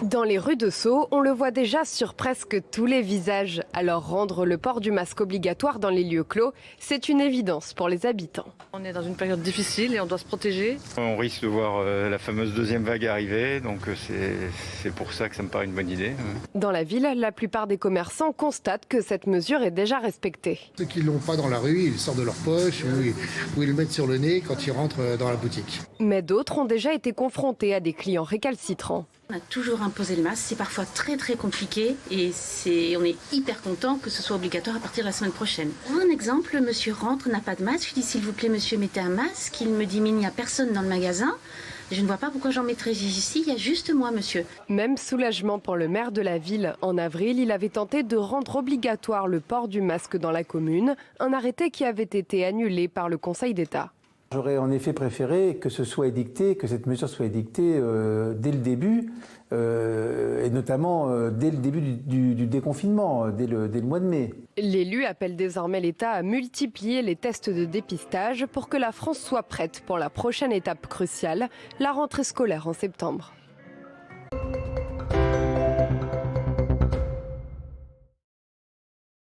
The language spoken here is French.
Dans les rues de Sceaux, on le voit déjà sur presque tous les visages. Alors rendre le port du masque obligatoire dans les lieux clos, c'est une évidence pour les habitants. On est dans une période difficile et on doit se protéger. On risque de voir la fameuse deuxième vague arriver, donc c'est pour ça que ça me paraît une bonne idée. Dans la ville, la plupart des commerçants constatent que cette mesure est déjà respectée. Ceux qui ne l'ont pas dans la rue, ils sortent de leur poche ou ils le mettent sur le nez quand ils rentrent dans la boutique. Mais d'autres ont déjà été confrontés à des clients récalcitrants. On a toujours imposé le masque, c'est parfois très compliqué et on est hyper content que ce soit obligatoire à partir de la semaine prochaine. Pour un exemple, monsieur rentre, n'a pas de masque, je dis s'il vous plaît monsieur mettez un masque, il me dit mais il n'y a personne dans le magasin. Je ne vois pas pourquoi j'en mettrais ici, il y a juste moi monsieur. Même soulagement pour le maire de la ville. En avril, il avait tenté de rendre obligatoire le port du masque dans la commune, un arrêté qui avait été annulé par le Conseil d'État. J'aurais en effet préféré que cette mesure soit édictée dès le début, et notamment dès le début du déconfinement, dès le mois de mai. L'élu appelle désormais l'État à multiplier les tests de dépistage pour que la France soit prête pour la prochaine étape cruciale, la rentrée scolaire en septembre.